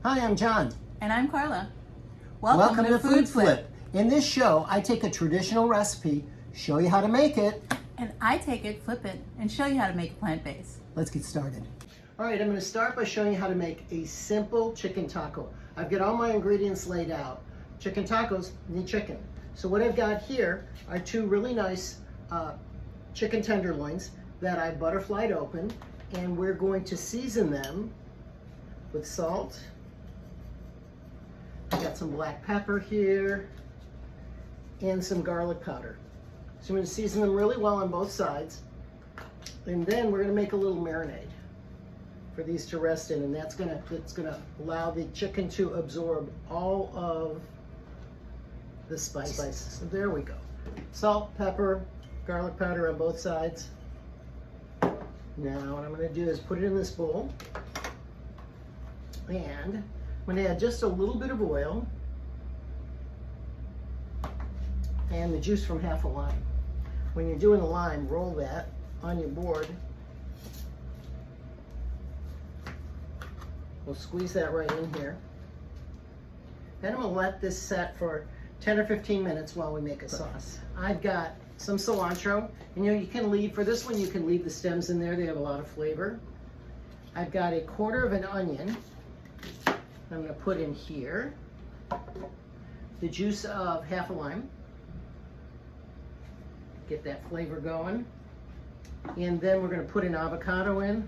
Hi, I'm John. And I'm Carla. Welcome to Food Flip. In this show, I take a traditional recipe, show you how to make it. And I take it, flip it, and show you how to make it plant-based. Let's get started. All right, I'm going to start by showing you how to make a simple chicken taco. I've got all my ingredients laid out. Chicken tacos need chicken. So what I've got here are two really nice chicken tenderloins that I butterflied open, and we're going to season them with salt. I got some black pepper here and some garlic powder. So I'm going to season them really well on both sides, and then we're going to make a little marinade for these to rest in, and that's going to allow the chicken to absorb all of the spices. So there we go. Salt, pepper, garlic powder on both sides. Now what I'm going to do is put it in this bowl, and I'm going to add just a little bit of oil and the juice from half a lime. When you're doing a lime, roll that on your board. We'll squeeze that right in here. Then I'm going to let this set for 10 or 15 minutes while we make a sauce. I've got some cilantro, and you can leave, for this one you can leave the stems in there, they have a lot of flavor. I've got a quarter of an onion I'm going to put in here. The juice of half a lime. Get that flavor going. And then we're going to put an avocado in,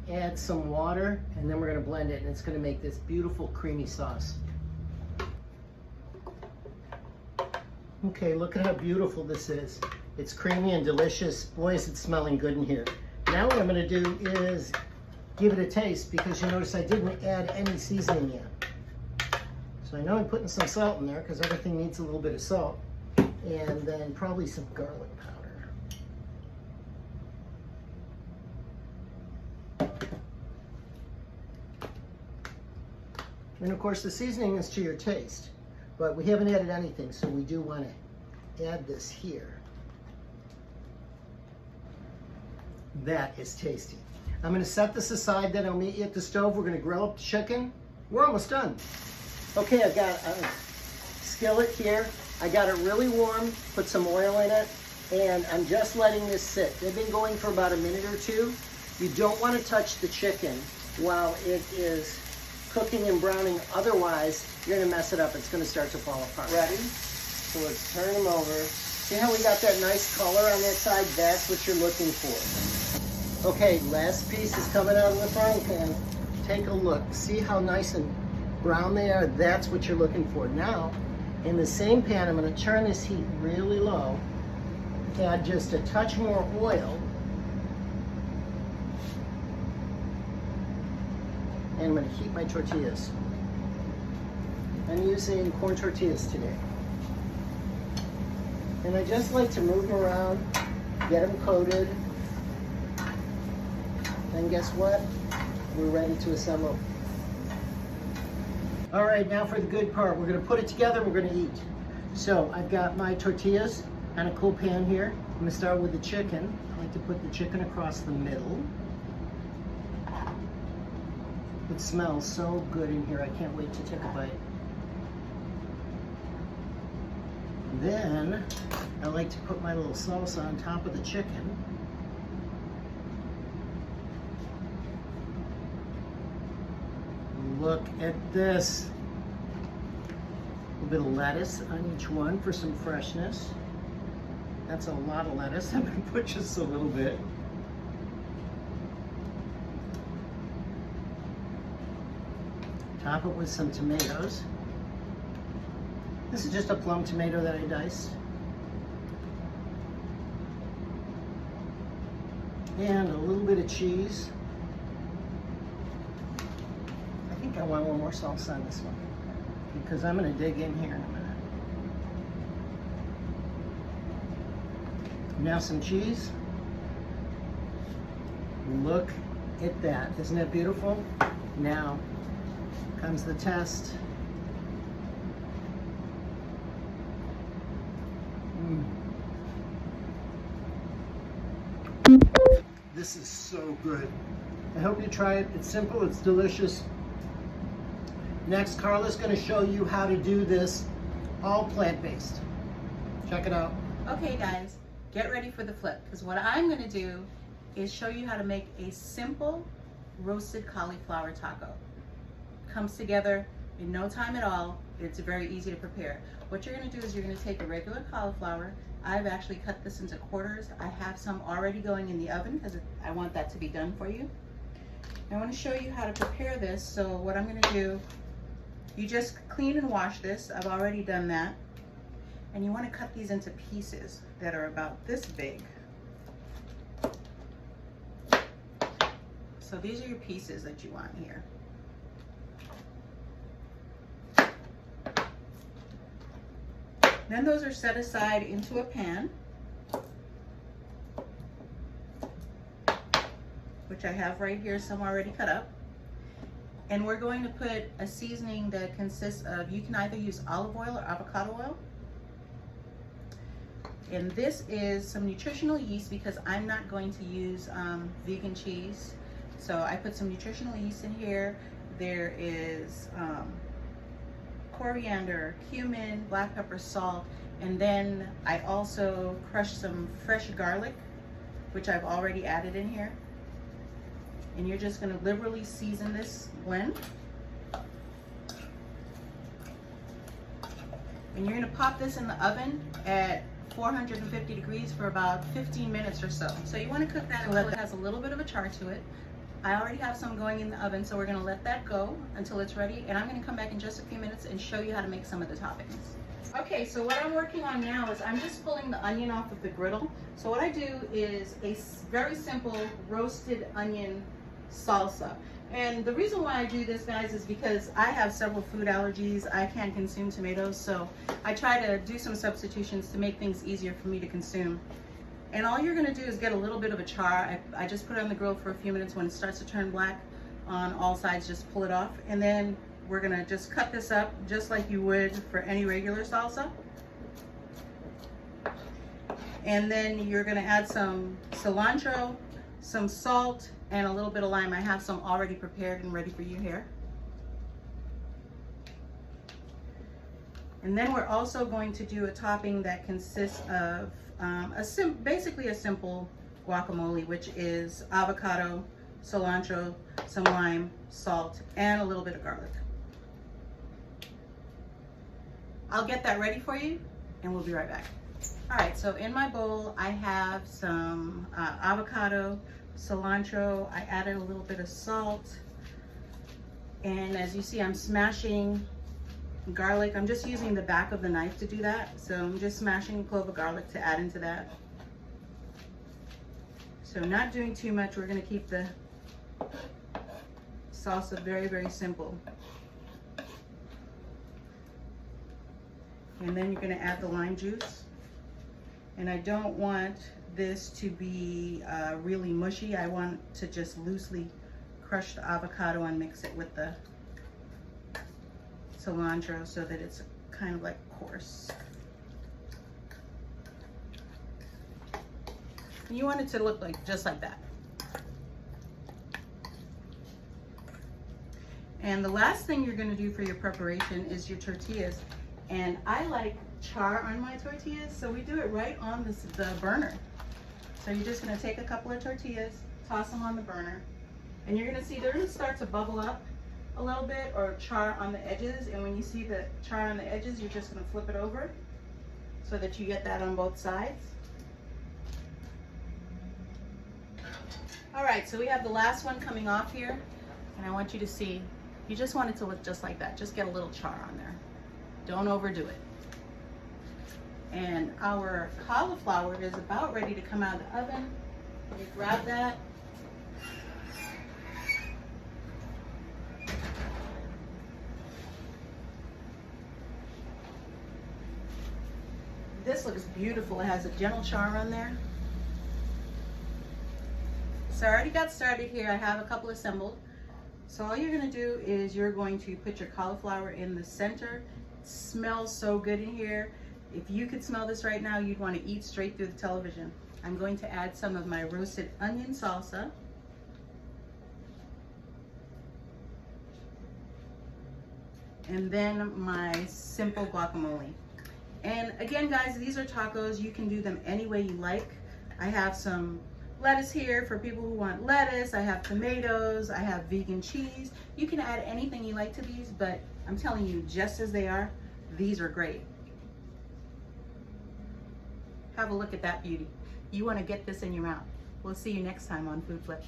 add some water, and then we're going to blend it, and it's going to make this beautiful creamy sauce. Okay, look at how beautiful this is. It's creamy and delicious. Boy, is it smelling good in here. Now what I'm going to do is give it a taste, because you notice I didn't add any seasoning yet. So I know I'm putting some salt in there because everything needs a little bit of salt. And then probably some garlic powder. And of course the seasoning is to your taste, but we haven't added anything, so we do want to add this here. That is tasty. I'm going to set this aside, then I'll meet you at the stove. We're going to grill up the chicken. We're almost done. Okay, I've got a skillet here. I got it really warm, put some oil in it, and I'm just letting this sit. They've been going for about a minute or two. You don't want to touch the chicken while it is cooking and browning, otherwise you're going to mess it up. It's going to start to fall apart. Ready? So let's turn them over. See how we got that nice color on that side? That's what you're looking for. Okay, last piece is coming out of the frying pan. Take a look. See how nice and brown they are? That's what you're looking for. Now, in the same pan, I'm going to turn this heat really low, add just a touch more oil, and I'm going to heat my tortillas. I'm using corn tortillas today. And I just like to move them around, get them coated, and guess what? We're ready to assemble. All right, now for the good part. We're going to put it together, we're going to eat. So I've got my tortillas on a cool pan here. I'm going to start with the chicken. I like to put the chicken across the middle. It smells so good in here. I can't wait to take a bite. Then I like to put my little salsa on top of the chicken. Look at this. A little bit of lettuce on each one for some freshness. That's a lot of lettuce. I'm going to put just a little bit. Top it with some tomatoes. This is just a plum tomato that I diced. And a little bit of cheese. I think I want a little more salsa on this one, because I'm going to dig in here in a minute. Now some cheese. Look at that. Isn't that beautiful? Now comes the test. This is so good. I hope you try it. It's simple, it's delicious. Next, Carla's going to show you how to do this all plant-based. Check it out. Okay guys, get ready for the flip, because what I'm going to do is show you how to make a simple roasted cauliflower taco. Comes together in no time at all. It's very easy to prepare. What you're going to do is you're going to take a regular cauliflower. I've actually cut this into quarters. I have some already going in the oven because I want that to be done for you. I want to show you how to prepare this. So what I'm going to do, you just clean and wash this. I've already done that. And you want to cut these into pieces that are about this big. So these are your pieces that you want here. Then those are set aside into a pan, which I have right here, some already cut up. And we're going to put a seasoning that consists of, you can either use olive oil or avocado oil. And this is some nutritional yeast because I'm not going to use vegan cheese. So I put some nutritional yeast in here. There is coriander, cumin, black pepper, salt, and then I also crushed some fresh garlic, which I've already added in here. And you're just gonna liberally season this blend. And you're gonna pop this in the oven at 450 degrees for about 15 minutes or so. So you wanna cook that until it has a little bit of a char to it. I already have some going in the oven, so we're gonna let that go until it's ready, and I'm gonna come back in just a few minutes and show you how to make some of the toppings. Okay, so what I'm working on now is I'm just pulling the onion off of the griddle. So what I do is a very simple roasted onion salsa. And the reason why I do this, guys, is because I have several food allergies. I can't consume tomatoes, so I try to do some substitutions to make things easier for me to consume. And all you're gonna do is get a little bit of a char. I just put it on the grill for a few minutes. When it starts to turn black on all sides, just pull it off. And then we're gonna just cut this up just like you would for any regular salsa. And then you're gonna add some cilantro, some salt, and a little bit of lime. I have some already prepared and ready for you here. And then we're also going to do a topping that consists of basically a simple guacamole, which is avocado, cilantro, some lime, salt, and a little bit of garlic. I'll get that ready for you and we'll be right back. All right, so in my bowl, I have some avocado, cilantro. I added a little bit of salt. And as you see, I'm smashing garlic. I'm just using the back of the knife to do that. So I'm just smashing a clove of garlic to add into that. So not doing too much. We're gonna keep the salsa very, very simple. And then you're gonna add the lime juice. And I don't want this to be really mushy. I want to just loosely crush the avocado and mix it with the cilantro so that it's kind of like coarse. And you want it to look like just like that. And the last thing you're going to do for your preparation is your tortillas. And I like char on my tortillas, so we do it right on the burner. So you're just going to take a couple of tortillas, toss them on the burner, and you're going to see they're going to start to bubble up a little bit or char on the edges. And when you see the char on the edges, you're just going to flip it over so that you get that on both sides. All right, so we have the last one coming off here, and I want you to see, you just want it to look just like that. Just get a little char on there. Don't overdo it. And our cauliflower is about ready to come out of the oven. You grab that. This looks beautiful. It has a gentle char on there. So I already got started here. I have a couple assembled. So all you're gonna do is you're going to put your cauliflower in the center. It smells so good in here. If you could smell this right now, you'd want to eat straight through the television. I'm going to add some of my roasted onion salsa. and then my simple guacamole. And again, guys, these are tacos. You can do them any way you like. I have some lettuce here for people who want lettuce. I have tomatoes. I have vegan cheese. You can add anything you like to these, but I'm telling you, just as they are, these are great. Have a look at that beauty. You want to get this in your mouth. We'll see you next time on Food Flip.